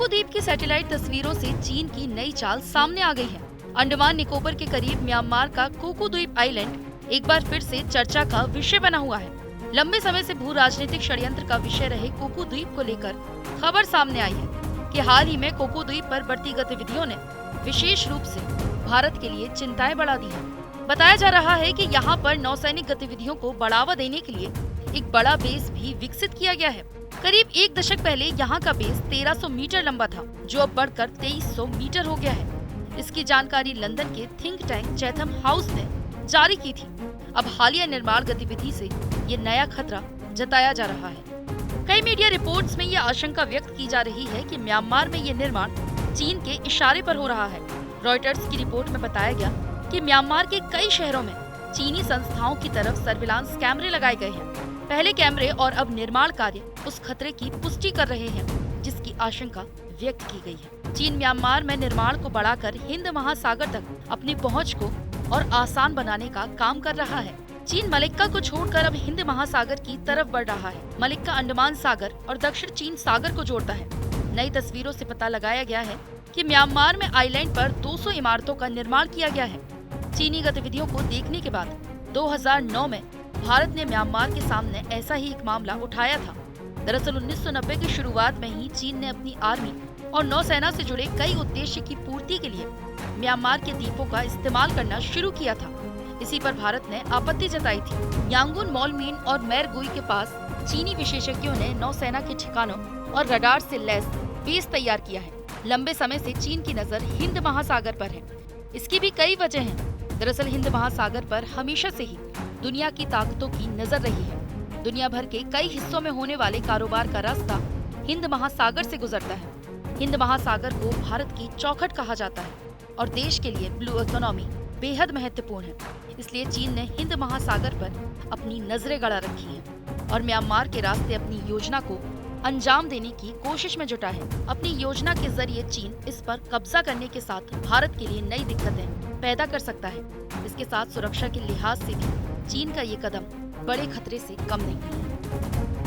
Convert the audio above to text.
Cocoa द्वीप की satellite तस्वीरों से चीन की नई चाल सामने आ गई है। अंडमान निकोबार के करीब म्यांमार का कोको द्वीप आइलैंड एक बार फिर से चर्चा का विषय बना हुआ है। लंबे समय से भू राजनीतिक षड्यंत्र का विषय रहे कोको द्वीप को लेकर खबर सामने आई है कि हाल ही में कोको द्वीप पर बढ़ती गतिविधियों ने विशेष रूप से भारत के लिए चिंताएं बढ़ा दी है। बताया जा रहा है कि यहाँ पर नौसैनिक गतिविधियों को बढ़ावा देने के लिए एक बड़ा बेस भी विकसित किया गया है। करीब एक दशक पहले यहाँ का बेस 1300 मीटर लंबा था, जो अब बढ़कर 2300 मीटर हो गया है। इसकी जानकारी लंदन के थिंक टैंक चैथम हाउस ने जारी की थी। अब हालिया निर्माण गतिविधि से ये नया खतरा जताया जा रहा है। कई मीडिया रिपोर्ट्स में ये आशंका व्यक्त की जा रही है कि म्यांमार में ये निर्माण चीन के इशारे पर हो रहा है। रॉयटर्स की रिपोर्ट में बताया गया कि म्यांमार के कई शहरों में चीनी संस्थाओं की तरफ सर्विलांस कैमरे लगाए गए हैं। पहले कैमरे और अब निर्माण कार्य उस खतरे की पुष्टि कर रहे हैं जिसकी आशंका व्यक्त की गई है। चीन म्यांमार में निर्माण को बढ़ाकर हिंद महासागर तक अपनी पहुंच को और आसान बनाने का काम कर रहा है। चीन मलक्का को छोड़कर अब हिंद महासागर की तरफ बढ़ रहा है। मलक्का अंडमान सागर और दक्षिण चीन सागर को जोड़ता है। नई तस्वीरों से पता लगाया गया है कि म्यांमार में आइलैंड पर 200 इमारतों का निर्माण किया गया है। चीनी गतिविधियों को देखने के बाद 2009 में भारत ने म्यांमार के सामने ऐसा ही एक मामला उठाया था। दरअसल 1990 की शुरुआत में ही चीन ने अपनी आर्मी और नौसेना से जुड़े कई उद्देश्य की पूर्ति के लिए म्यांमार के द्वीपों का इस्तेमाल करना शुरू किया था। इसी पर भारत ने आपत्ति जताई थी। यांगून, मोलमीन और मैरगुई के पास चीनी विशेषज्ञों ने नौसेना के ठिकानों और रडार से लैस बेस तैयार किया है। लंबे समय से चीन की नजर हिंद महासागर पर है। इसकी भी कई वजह हैं। दरअसल हिंद महासागर पर हमेशा से ही दुनिया की ताकतों की नजर रही है। दुनिया भर के कई हिस्सों में होने वाले कारोबार का रास्ता हिंद महासागर से गुजरता है। हिंद महासागर को भारत की चौखट कहा जाता है और देश के लिए ब्लू इकोनॉमी बेहद महत्वपूर्ण है। इसलिए चीन ने हिंद महासागर पर अपनी नजरें गड़ा रखी है और म्यांमार के रास्ते अपनी योजना को अंजाम देने की कोशिश में जुटा है। अपनी योजना के जरिए चीन इस पर कब्जा करने के साथ भारत के लिए नई दिक्कतें पैदा कर सकता है। इसके साथ सुरक्षा के लिहाज से भी चीन का ये कदम बड़े खतरे से कम नहीं है।